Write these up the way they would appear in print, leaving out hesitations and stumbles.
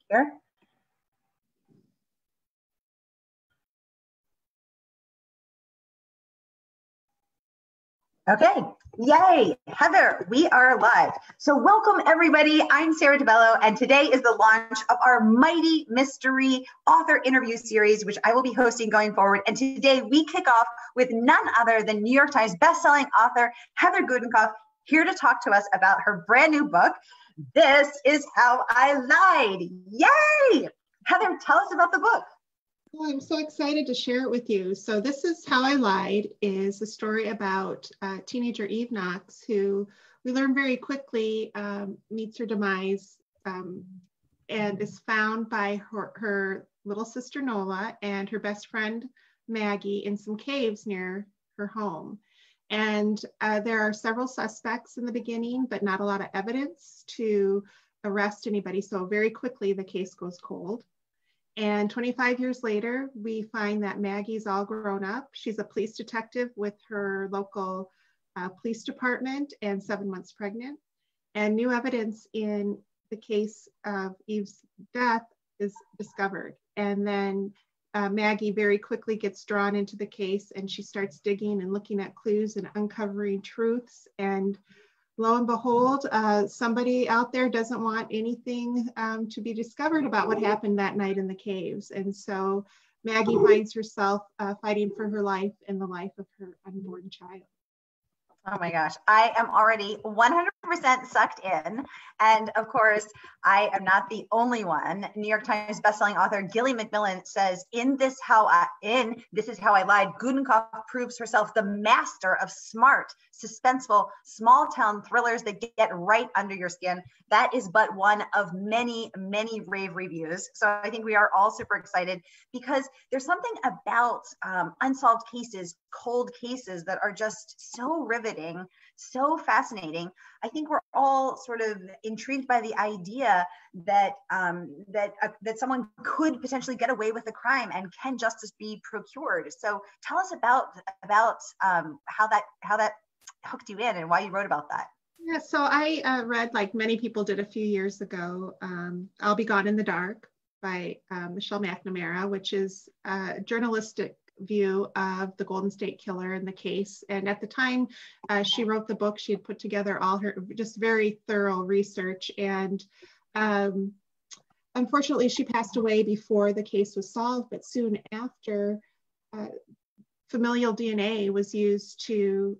Here. Okay, yay, Heather, we are live. So welcome everybody, I'm Sara DiVello, and today is the launch of our Mighty Mystery author interview series, which I will be hosting going forward. And today we kick off with none other than New York Times bestselling author Heather Gudenkauf, here to talk to us about her brand new book, This Is How I Lied. Yay! Heather, tell us about the book. Well, I'm so excited to share it with you. So This Is How I Lied is a story about teenager Eve Knox, who we learn very quickly meets her demise and is found by her little sister Nola and her best friend Maggie in some caves near her home. And there are several suspects in the beginning, but not a lot of evidence to arrest anybody. So very quickly the case goes cold. And 25 years later, we find that Maggie's all grown up. She's a police detective with her local police department and 7 months pregnant. And new evidence in the case of Eve's death is discovered. And then Maggie very quickly gets drawn into the case, and she starts digging and looking at clues and uncovering truths. And lo and behold, somebody out there doesn't want anything to be discovered about what happened that night in the caves. And so Maggie finds herself fighting for her life and the life of her unborn child. Oh my gosh, I am already 100% sucked in. And of course, I am not the only one. New York Times bestselling author Gilly McMillan says, This Is How I Lied, Gudenkauf proves herself the master of smart, suspenseful, small town thrillers that get right under your skin. That is but one of many, many rave reviews. So I think we are all super excited because there's something about unsolved cases, cold cases that are just so riveting, so fascinating. I think we're all sort of intrigued by the idea that that someone could potentially get away with a crime and can justice be procured. So tell us about how that hooked you in and why you wrote about that. Yeah, so I read, like many people did a few years ago, I'll Be Gone in the Dark by Michelle McNamara, which is a journalistic view of the Golden State Killer and the case. And at the time she wrote the book, she had put together all her just very thorough research. And unfortunately, she passed away before the case was solved, but soon after, familial DNA was used to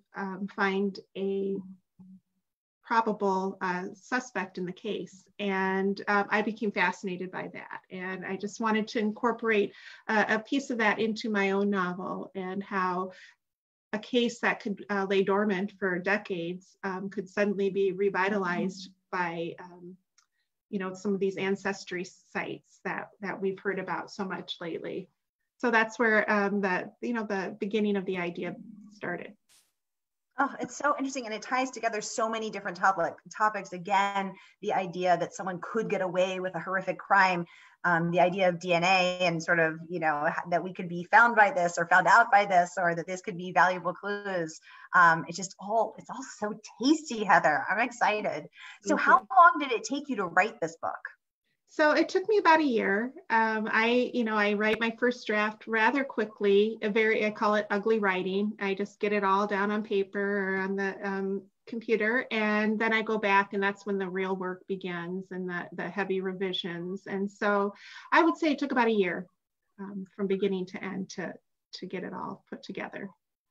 find a probable suspect in the case. And I became fascinated by that. And I just wanted to incorporate a piece of that into my own novel, and how a case that could lay dormant for decades could suddenly be revitalized by some of these ancestry sites that we've heard about so much lately. So that's where the beginning of the idea started. Oh, it's so interesting. And it ties together so many different topics. Again, the idea that someone could get away with a horrific crime, the idea of DNA and sort of, that we could be found by this or found out by this, or that this could be valuable clues. It's all so tasty, Heather. I'm excited. So how long did it take you to write this book? So it took me about a year. I write my first draft rather quickly. I call it ugly writing. I just get it all down on paper or on the computer, and then I go back, and that's when the real work begins and the heavy revisions. And so I would say it took about a year from beginning to end to get it all put together.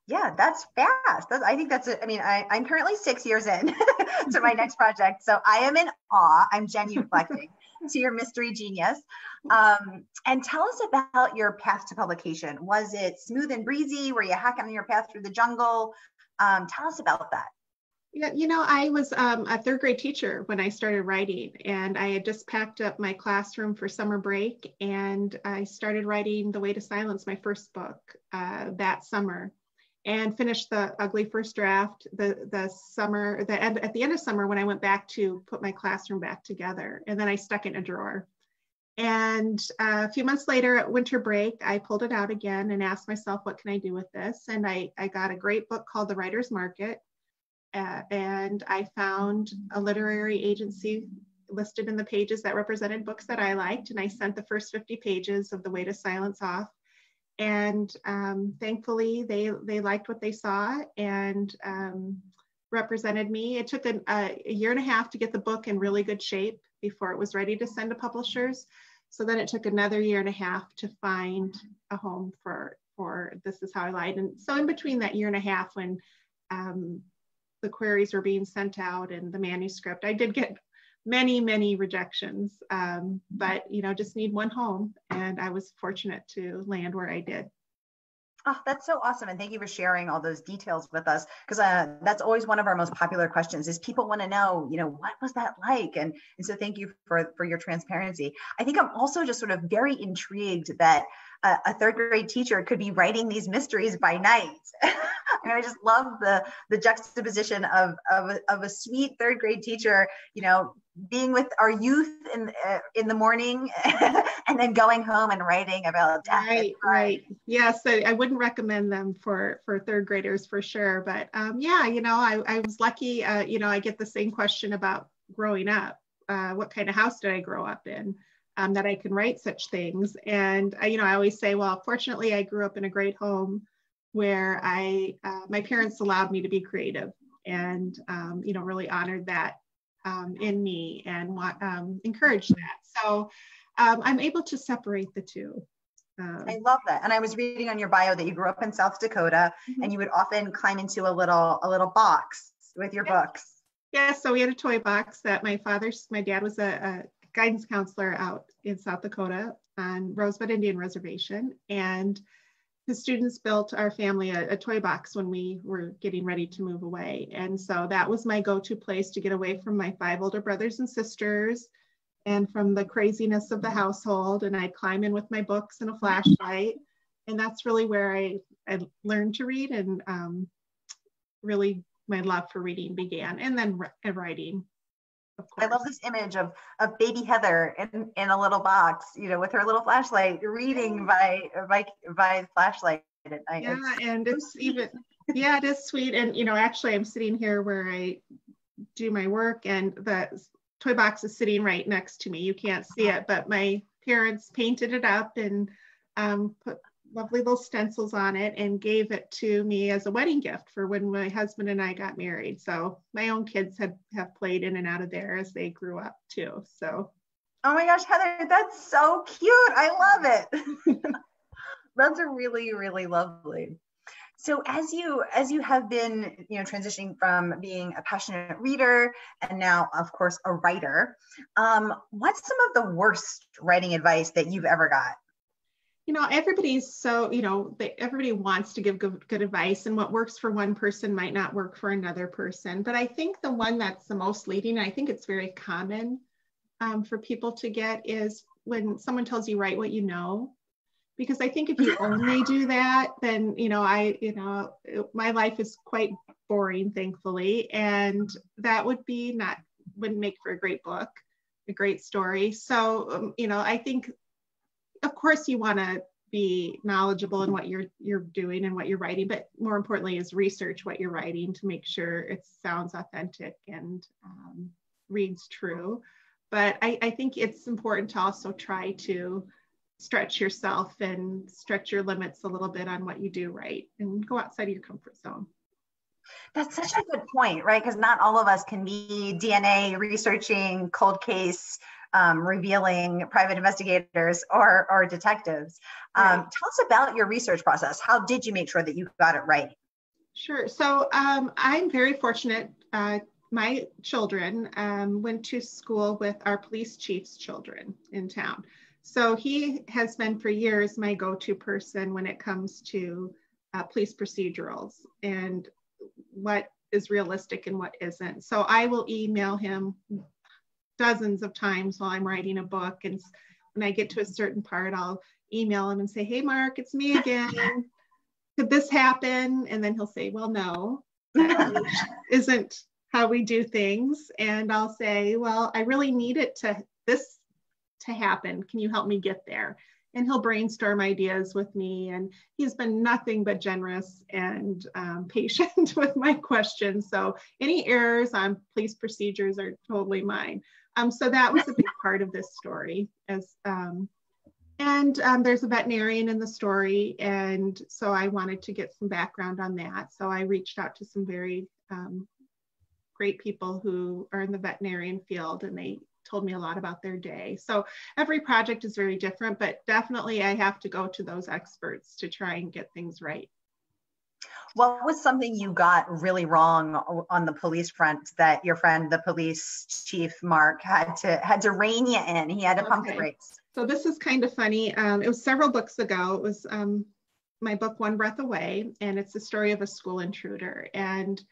Yeah, that's fast. I think that's it. I mean, I'm currently 6 years in to my next project. So I am in awe. I'm genuflecting to your mystery genius. And tell us about your path to publication. Was it smooth and breezy? Were you hacking on your path through the jungle? Tell us about that. Yeah, I was a third grade teacher when I started writing, and I had just packed up my classroom for summer break, and I started writing The Way to Silence, my first book, that summer, and finished the ugly first draft at the end of summer, when I went back to put my classroom back together, and then I stuck it in a drawer. And a few months later at winter break, I pulled it out again and asked myself, what can I do with this? And I got a great book called The Writer's Market. And I found a literary agency listed in the pages that represented books that I liked. And I sent the first 50 pages of The Way to Silence off. And thankfully, they liked what they saw and represented me. It took a year and a half to get the book in really good shape before it was ready to send to publishers. So then it took another year and a half to find a home for This Is How I Lied. And so in between that year and a half, when the queries were being sent out and the manuscript, I did get many rejections, but just need one home, and I was fortunate to land where I did. Oh, that's so awesome. And thank you for sharing all those details with us, because that's always one of our most popular questions is people want to know, what was that like? And so thank you for your transparency. I think I'm also just sort of very intrigued that a third grade teacher could be writing these mysteries by night. I just love the juxtaposition of a sweet third grade teacher, being with our youth in the morning and then going home and writing about death. Right. Yes, I wouldn't recommend them for third graders for sure. But I was lucky. I get the same question about growing up. What kind of house did I grow up in? That I can write such things. And I always say, well, fortunately, I grew up in a great home where my parents allowed me to be creative and really honored that in me and encouraged that. So I'm able to separate the two. I love that. And I was reading on your bio that you grew up in South Dakota, and you would often climb into a little box with your books. Yeah, so we had a toy box that my dad was a guidance counselor out in South Dakota on Rosebud Indian Reservation, and the students built our family a toy box when we were getting ready to move away. And so that was my go-to place to get away from my 5 older brothers and sisters and from the craziness of the household. And I'd climb in with my books and a flashlight. And that's really where I learned to read, and really my love for reading began, and then writing. I love this image of baby Heather in a little box, with her little flashlight, reading by flashlight at night. Yeah, and it's even, it is sweet. And, actually I'm sitting here where I do my work, and the toy box is sitting right next to me. You can't see it, but my parents painted it up and put lovely little stencils on it and gave it to me as a wedding gift for when my husband and I got married. So my own kids have played in and out of there as they grew up too. So. Oh my gosh, Heather, that's so cute. I love it. That's really, really lovely. So as you have been, transitioning from being a passionate reader and now, of course, a writer, what's some of the worst writing advice that you've ever got? Everybody's so, everybody wants to give good advice, and what works for one person might not work for another person. But I think the one that's the most leading, I think it's very common for people to get, is when someone tells you, write what you know. Because I think if you only do that, then, my life is quite boring, thankfully. And that wouldn't make for a great book, a great story. So, I think, of course, you want to be knowledgeable in what you're doing and what you're writing, but more importantly is research what you're writing to make sure it sounds authentic and reads true. But I think it's important to also try to stretch yourself and stretch your limits a little bit on what you do write and go outside of your comfort zone. That's such a good point, right? Because not all of us can be DNA researching, cold case revealing private investigators or detectives. Right. Tell us about your research process. How did you make sure that you got it right? Sure. So I'm very fortunate. My children went to school with our police chief's children in town. So he has been for years my go-to person when it comes to police procedurals and what is realistic and what isn't. So I will email him dozens of times while I'm writing a book. And when I get to a certain part, I'll email him and say, hey, Mark, it's me again. Could this happen? And then he'll say, well, no, that isn't how we do things. And I'll say, well, I really need this to happen. Can you help me get there? And he'll brainstorm ideas with me. And he's been nothing but generous and patient with my questions. So any errors on police procedures are totally mine. So that was a big part of this story. And there's a veterinarian in the story, and so I wanted to get some background on that. So I reached out to some very great people who are in the veterinarian field, and they told me a lot about their day. So every project is very different, but definitely I have to go to those experts to try and get things right. What was something you got really wrong on the police front that your friend, the police chief, Mark, had to rein you in? He had to pump the brakes. So this is kind of funny. It was several books ago. It was my book, One Breath Away, and it's the story of a school intruder. And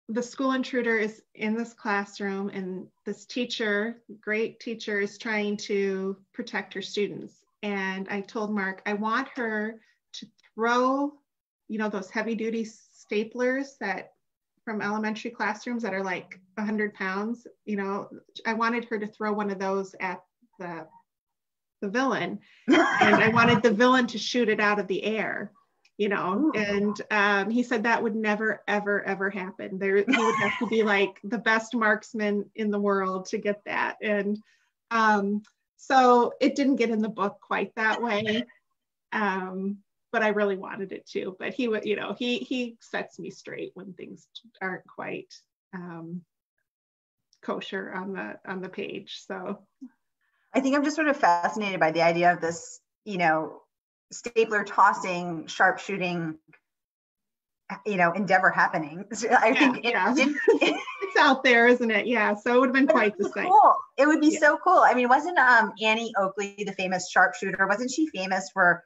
the school intruder is in this classroom, and this teacher, great teacher, is trying to protect her students. And I told Mark, I want her to throw, you know, those heavy duty staplers that from elementary classrooms that are like 100 pounds, you know, I wanted her to throw one of those at the villain. And I wanted the villain to shoot it out of the air, you know. Ooh. And he said that would never, ever, ever happen. He would have to be like the best marksman in the world to get that. And so it didn't get in the book quite that way. But I really wanted it to. But he would, you know, he sets me straight when things aren't quite kosher on the page. So I think I'm just sort of fascinated by the idea of this, you know, stapler tossing, sharpshooting, you know, endeavor happening. So I think it's out there, isn't it? Yeah. So it would have been quite the sight. Cool. It would be so cool. I mean, wasn't Annie Oakley, the famous sharpshooter, wasn't she famous for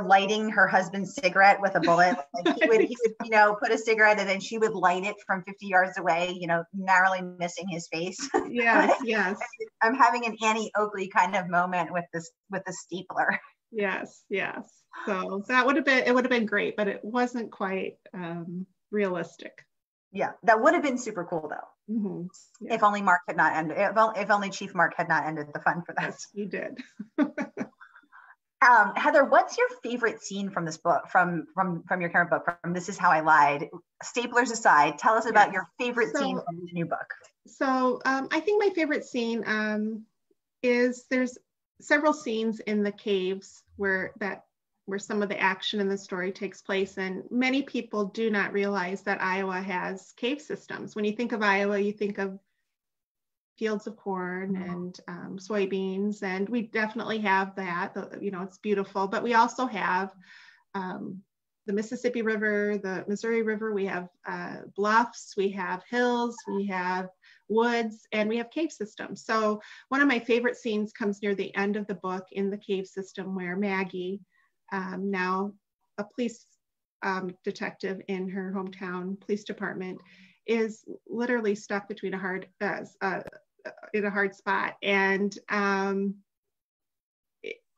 lighting her husband's cigarette with a bullet? Like he would, you know, put a cigarette and then she would light it from 50 yards away, you know, narrowly missing his face. Yes, yes. I'm having an Annie Oakley kind of moment with the stapler. Yes, yes. So that would have been great, but it wasn't quite realistic. Yeah, that would have been super cool though. Mm-hmm. Yeah. If only Mark had not ended. If only Chief Mark had not ended the fun for that. Yes, you did. Heather, what's your favorite scene from this book, from your current book, from This Is How I Lied? Staplers aside, tell us about your favorite scene from the new book. So I think my favorite scene is there's several scenes in the caves where some of the action in the story takes place, and many people do not realize that Iowa has cave systems. When you think of Iowa, you think of fields of corn and soybeans, and we definitely have that. You know, it's beautiful, but we also have the Mississippi River, the Missouri River, we have bluffs, we have hills, we have woods, and we have cave systems. So one of my favorite scenes comes near the end of the book in the cave system, where Maggie, now a police detective in her hometown police department, is literally stuck between in a hard spot, and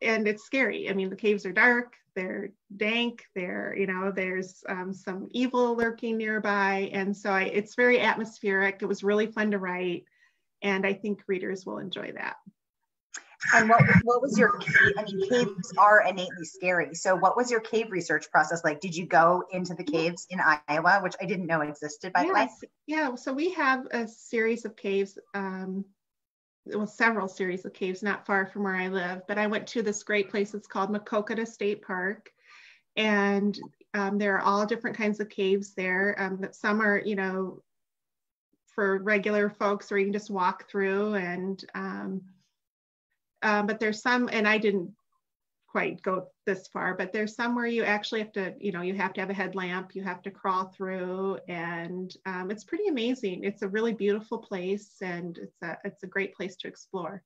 it's scary. I mean, the caves are dark, they're dank, there's some evil lurking nearby, and so it's very atmospheric. It was really fun to write, and I think readers will enjoy that. And what was your cave? I mean, caves are innately scary. So what was your cave research process like? Did you go into the caves in Iowa, which I didn't know existed, by the way? Yeah, so we have a series of caves, several series of caves not far from where I live, but I went to this great place. It's called Maquoketa State Park. And there are all different kinds of caves there. But some are, you know, for regular folks where you can just walk through, and but there's some, and I didn't quite go this far, but there's some where you actually have to, you know, you have to have a headlamp, you have to crawl through, and it's pretty amazing. It's a really beautiful place, and it's a great place to explore.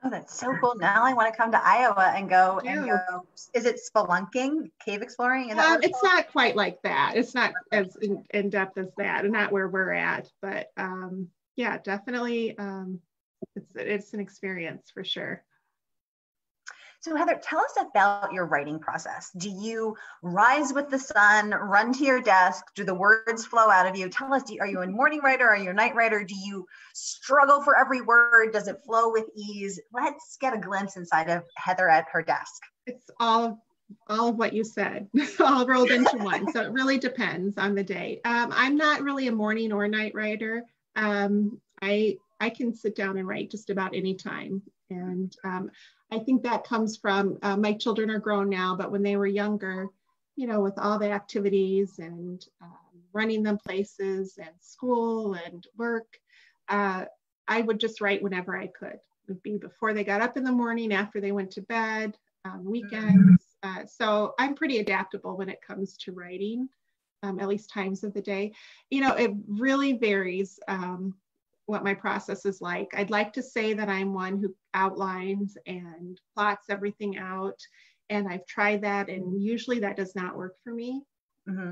Oh, that's so cool. Now I want to come to Iowa and go. Is it spelunking, cave exploring? It's not quite like that. It's not as in depth as that, and not where we're at, but yeah, definitely. It's an experience for sure. So Heather, tell us about your writing process. Do you rise with the sun, run to your desk? Do the words flow out of you? Tell us, are you a morning writer? Are you a night writer? Do you struggle for every word? Does it flow with ease? Let's get a glimpse inside of Heather at her desk. It's all of what you said, all rolled into one. So it really depends on the day. I'm not really a morning or night writer. I can sit down and write just about any time. And I think that comes from, my children are grown now, but when they were younger, you know, with all the activities and running them places and school and work, I would just write whenever I could. It would be before they got up in the morning, after they went to bed, weekends. So I'm pretty adaptable when it comes to writing, at least times of the day. You know, it really varies what my process is like. I'd like to say that I'm one who outlines and plots everything out. And I've tried that, and usually that does not work for me. Mm-hmm.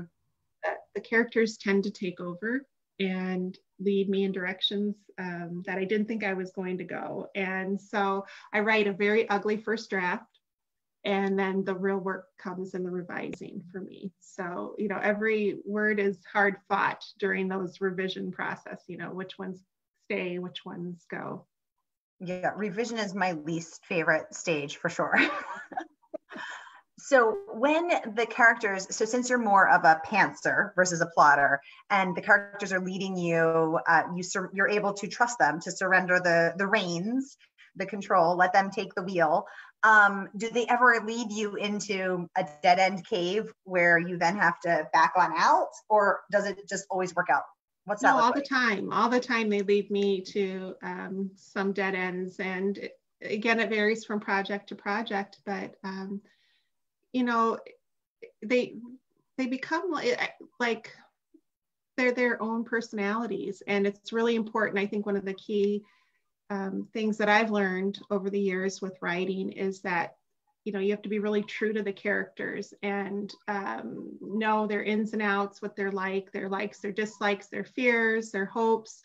The characters tend to take over and lead me in directions that I didn't think I was going to go. And so I write a very ugly first draft, and then the real work comes in the revising for me. So, you know, every word is hard fought during those revision process, you know, which ones stay, which ones go. Yeah, revision is my least favorite stage for sure. So when the characters, so since you're more of a pantser versus a plotter, and the characters are leading you, you're able to trust them to surrender the reins, the control, let them take the wheel. Do they ever lead you into a dead end cave where you then have to back on out, or does it just always work out? What's that? No, all the time they lead me to some dead ends, and again, it varies from project to project, but you know, they become like they're their own personalities, and it's really important. I think one of the key things that I've learned over the years with writing is that, you know, you have to be really true to the characters and know their ins and outs, what they're like, their likes, their dislikes, their fears, their hopes,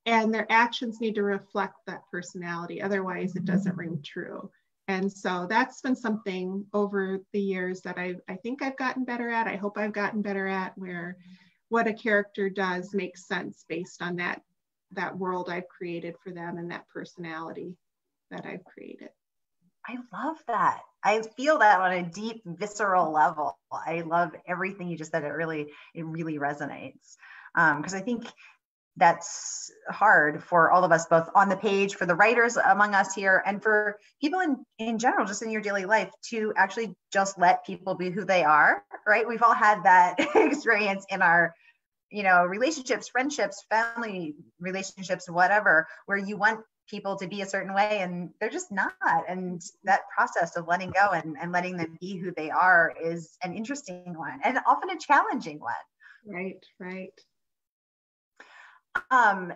and their actions need to reflect that personality. Otherwise, it doesn't ring true. And so that's been something over the years that I think I've gotten better at. I hope I've gotten better at, where what a character does makes sense based on that world I've created for them and that personality that I've created. I love that. I feel that on a deep, visceral level. I love everything you just said. It really resonates. Because I think that's hard for all of us, both on the page, for the writers among us here, and for people in general, just in your daily life, to actually just let people be who they are, right? We've all had that experience in our, you know, relationships, friendships, family relationships, whatever, where you want people to be a certain way and they're just not. And that process of letting go and letting them be who they are is an interesting one, and often a challenging one. Right.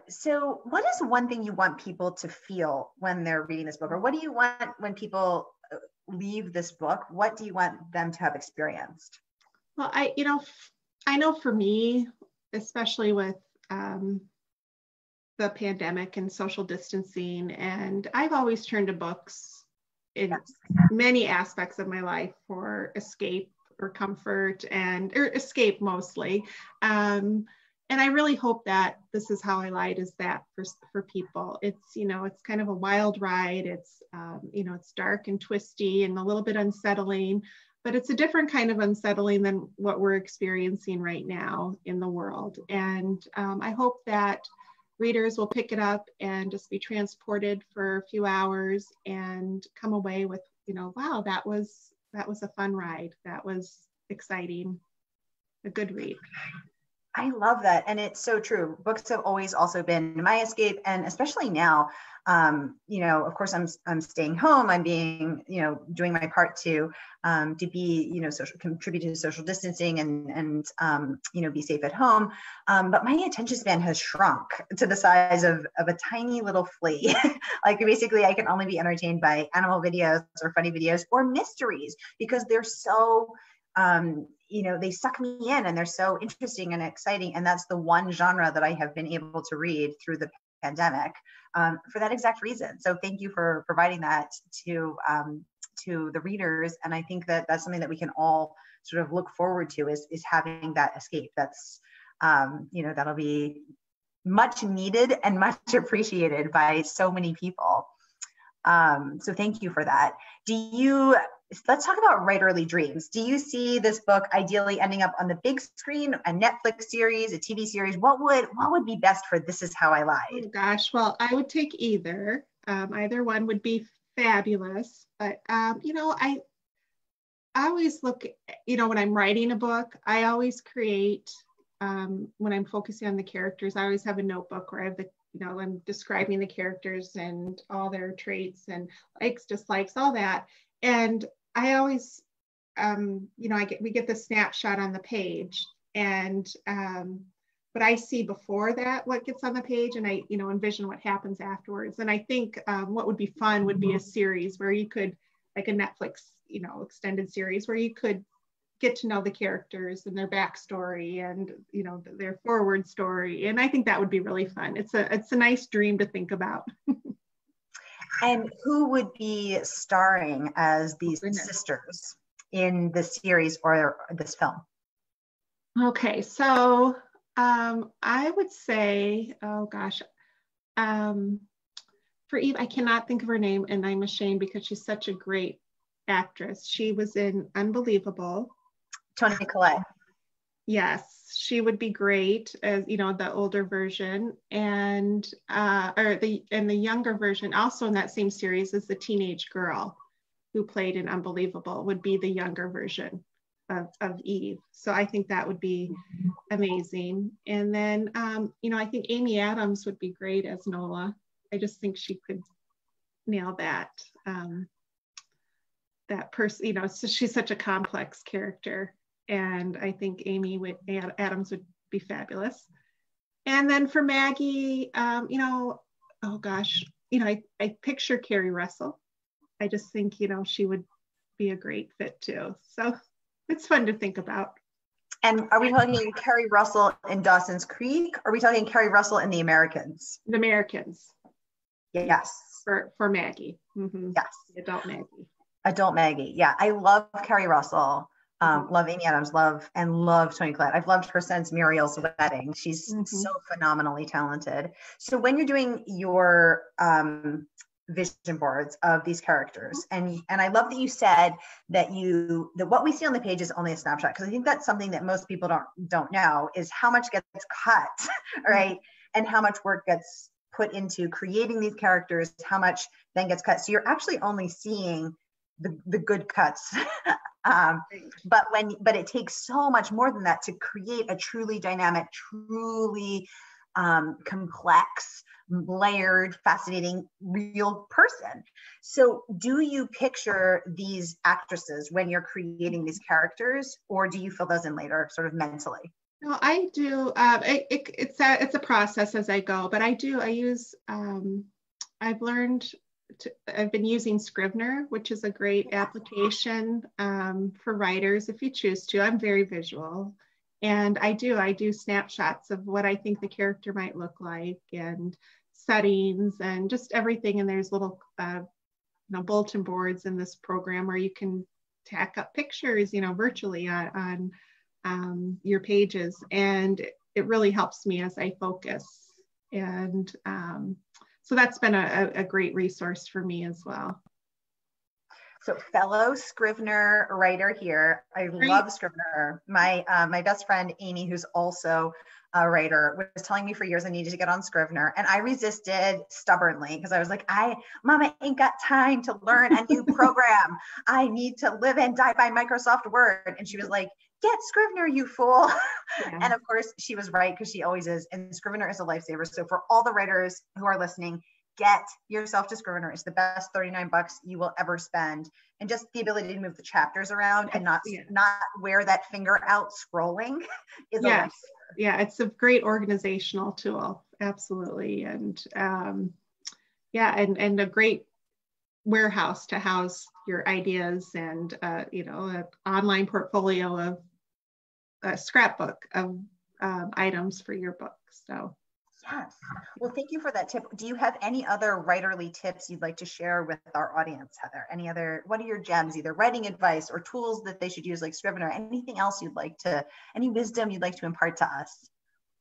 So what is one thing you want people to feel when they're reading this book, or what do you want when people leave this book? What do you want them to have experienced? Well, I know for me, especially with the pandemic and social distancing, and I've always turned to books in many aspects of my life for escape or comfort, or escape mostly. And I really hope that This Is How I Lied is that for people. It's, you know, it's kind of a wild ride. It's, you know, it's dark and twisty and a little bit unsettling, but it's a different kind of unsettling than what we're experiencing right now in the world. And I hope that readers will pick it up and just be transported for a few hours and come away with, you know, wow, that was a fun ride. That was exciting. A good read. I love that. And it's so true. Books have always also been my escape. And especially now, you know, of course I'm staying home. I'm being, you know, doing my part to be, you know, contribute to social distancing and you know, be safe at home. But my attention span has shrunk to the size of a tiny little flea. Like basically I can only be entertained by animal videos or funny videos or mysteries, because they're so, you know, they suck me in and they're so interesting and exciting. And that's the one genre that I have been able to read through the pandemic for that exact reason. So thank you for providing that to the readers. And I think that that's something that we can all sort of look forward to is having that escape. That's, you know, that'll be much needed and much appreciated by so many people. So thank you for that. Do you let's talk about writerly dreams. Do you see this book ideally ending up on the big screen, a Netflix series, a TV series? What would be best for This Is How I Lied? Oh gosh, well, I would take either. Either one would be fabulous. But I always look, when I'm writing a book, I always create, when I'm focusing on the characters, I always have a notebook where I have I'm describing the characters and all their traits and likes, dislikes, all that. And I always, we get the snapshot on the page, and but I see before that what gets on the page, and I, envision what happens afterwards. And I think what would be fun would be a series where you could, like a Netflix, extended series where you could get to know the characters and their backstory and, their forward story. And I think that would be really fun. It's a nice dream to think about. And who would be starring as these sisters in the series or this film? Okay, so I would say, oh gosh, for Eve, I cannot think of her name, and I'm ashamed because she's such a great actress. She was in Unbelievable. Toni Collette. Yes, she would be great as the older version, and the younger version, also in that same series, is the teenage girl who played in Unbelievable, would be the younger version of Eve. So I think that would be amazing. And then I think Amy Adams would be great as Nola. I just think she could nail that that person. So she's such a complex character. And I think Adams would be fabulous. And then for Maggie, oh gosh, I picture Carrie Russell. I just think, she would be a great fit too. So it's fun to think about. And are we talking Carrie Russell in Dawson's Creek? Or are we talking Carrie Russell in The Americans? The Americans. Yes. For Maggie. Mm-hmm. Yes. Adult Maggie. Adult Maggie. Yeah. I love Carrie Russell. Love Amy Adams, love Toni Collette. I've loved her since Muriel's Wedding. She's so phenomenally talented. So when you're doing your vision boards of these characters, and I love that you said that what we see on the page is only a snapshot, because I think that's something that most people don't know, is how much gets cut, right? And how much work gets put into creating these characters, how much then gets cut. So you're actually only seeing the good cuts. But it takes so much more than that to create a truly dynamic, truly complex, layered, fascinating, real person. So do you picture these actresses when you're creating these characters, or do you fill those in later, sort of mentally? No, I do. It's a process as I go, but I use, I've been using Scrivener, which is a great application for writers if you choose to. I'm very visual, and I do snapshots of what I think the character might look like, and settings, and just everything. And there's little bulletin boards in this program where you can tack up pictures, virtually on your pages, and it really helps me as I focus. And so that's been a great resource for me as well. So fellow Scrivener writer here. I love Scrivener. My best friend, Amy, who's also a writer, was telling me for years I needed to get on Scrivener. And I resisted stubbornly because I was like, Mama ain't got time to learn a new program. I need to live and die by Microsoft Word. And she was like, get Scrivener, you fool. Yeah. And of course she was right, because she always is. And Scrivener is a lifesaver. So for all the writers who are listening, get yourself to Scrivener. It's the best $39 you will ever spend. And just the ability to move the chapters around and not wear that finger out scrolling is a lifesaver. Yeah, it's a great organizational tool. Absolutely. And and a great warehouse to house your ideas, and an online portfolio of a scrapbook of items for your book. So yes. Well, thank you for that tip. Do you have any other writerly tips you'd like to share with our audience, Heather? What are your gems, either writing advice or tools that they should use like Scrivener? Anything else any wisdom you'd like to impart to us?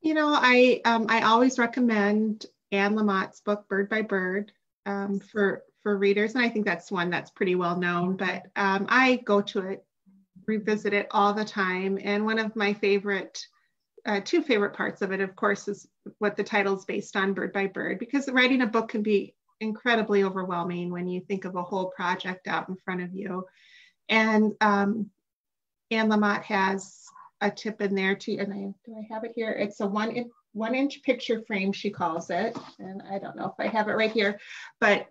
I always recommend Anne Lamott's book, Bird by Bird. for readers. And I think that's one that's pretty well known, but I go to it, revisit it all the time. And one of my favorite, two favorite parts of it, of course, is what the title's based on, Bird by Bird, because writing a book can be incredibly overwhelming when you think of a whole project out in front of you. And Anne Lamott has a tip in there too, and do I have it here? It's a one inch picture frame, she calls it, and I don't know if I have it right here, but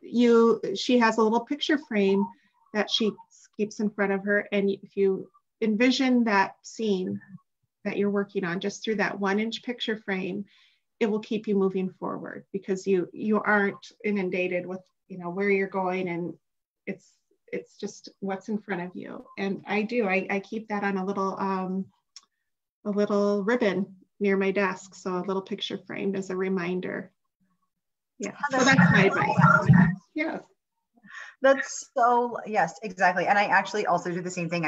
she has a little picture frame that she keeps in front of her, and if you envision that scene that you're working on just through that 1 inch picture frame, it will keep you moving forward, because you aren't inundated with where you're going, and it's just what's in front of you. And I keep that on a little ribbon near my desk, so a little picture frame as a reminder. Yeah, so that's my advice. Yeah. That's so, yes, exactly. And I actually also do the same thing.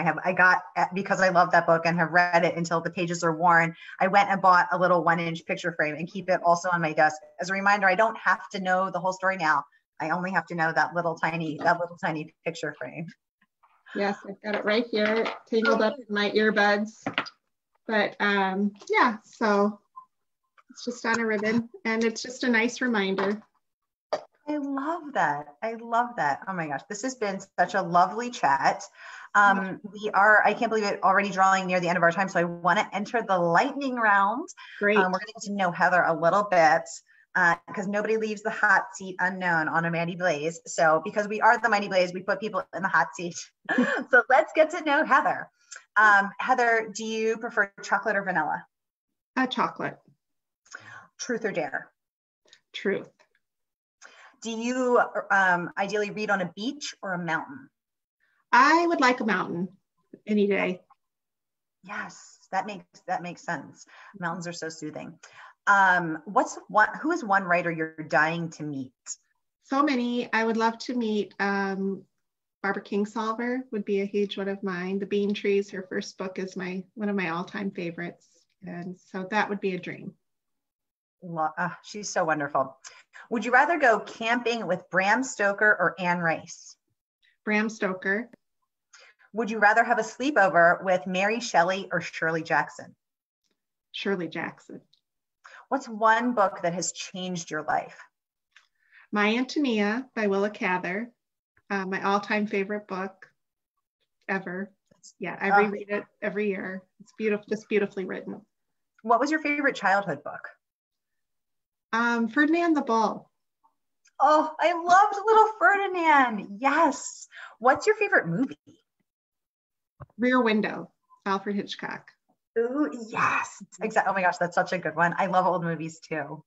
Because I love that book and have read it until the pages are worn, I went and bought a little 1 inch picture frame and keep it also on my desk as a reminder. I don't have to know the whole story now. I only have to know that little tiny picture frame. Yes, I've got it right here, tangled up in my earbuds. But yeah, so it's just on a ribbon, and it's just a nice reminder. I love that. I love that. Oh my gosh, this has been such a lovely chat. I can't believe it, already drawing near the end of our time. So I want to enter the lightning round. Great. We're going to get to know Heather a little bit, because nobody leaves the hot seat unknown on a Mighty Blaze. So because we are the Mighty Blaze, we put people in the hot seat. So let's get to know Heather. Heather, do you prefer chocolate or vanilla? Chocolate. Truth or dare? Truth. Do you ideally read on a beach or a mountain? I would like a mountain any day. Yes, that makes sense. Mountains are so soothing. Who is one writer you're dying to meet? So many. I would love to meet Barbara Kingsolver, would be a huge one of mine. The Bean Trees, her first book, is one of my all-time favorites. And so that would be a dream. She's so wonderful. Would you rather go camping with Bram Stoker or Anne Rice? Bram Stoker. Would you rather have a sleepover with Mary Shelley or Shirley Jackson? Shirley Jackson. What's one book that has changed your life? My Antonia by Willa Cather. My all-time favorite book ever. Yeah, I reread it every year. It's beautiful, just beautifully written. What was your favorite childhood book? Ferdinand the Bull. Oh, I loved Little Ferdinand. Yes. What's your favorite movie? Rear Window, Alfred Hitchcock. Ooh, yes. Exactly. Oh my gosh, that's such a good one. I love old movies too.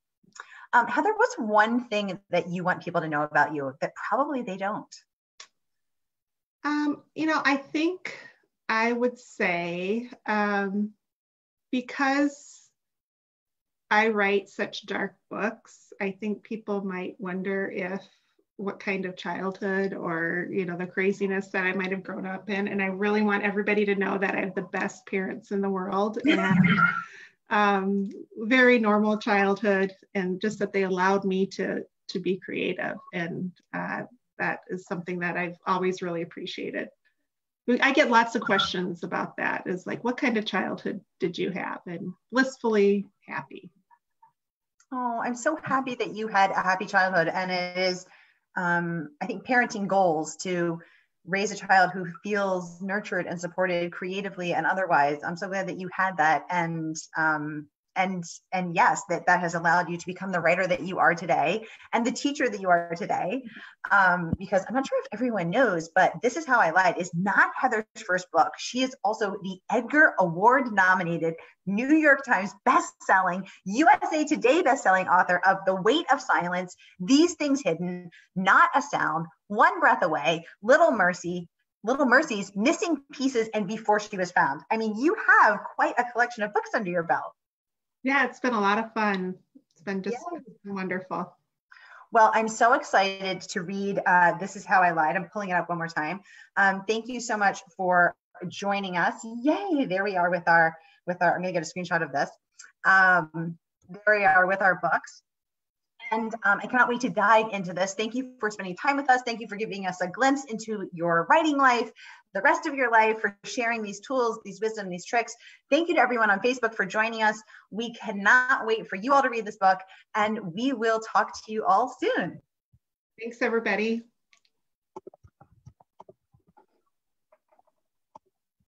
Heather, what's one thing that you want people to know about you that probably they don't? I think I would say, because I write such dark books, I think people might wonder what kind of childhood or, the craziness that I might have grown up in. And I really want everybody to know that I have the best parents in the world, and very normal childhood, and just that they allowed me to be creative. And that is something that I've always really appreciated. I get lots of questions about that. Is like, what kind of childhood did you have? And blissfully happy. Oh, I'm so happy that you had a happy childhood. And it is, I think, parenting goals to raise a child who feels nurtured and supported creatively and otherwise. I'm so glad that you had that. And yes, that has allowed you to become the writer that you are today and the teacher that you are today. Because I'm not sure if everyone knows, but This Is How I Lied is not Heather's first book. She is also the Edgar Award nominated, New York Times bestselling, USA Today bestselling author of The Weight of Silence, These Things Hidden, Not a Sound, One Breath Away, Little Mercy's Missing Pieces, and Before She Was Found. I mean, you have quite a collection of books under your belt. Yeah, it's been a lot of fun. It's been just wonderful. Well, I'm so excited to read This Is How I Lied. I'm pulling it up one more time. Thank you so much for joining us. Yay, there we are with our, I'm gonna get a screenshot of this. There we are with our books. And I cannot wait to dive into this. Thank you for spending time with us. Thank you for giving us a glimpse into your writing life, the rest of your life, for sharing these tools, these wisdom, these tricks. Thank you to everyone on Facebook for joining us. We cannot wait for you all to read this book, and we will talk to you all soon. Thanks, everybody.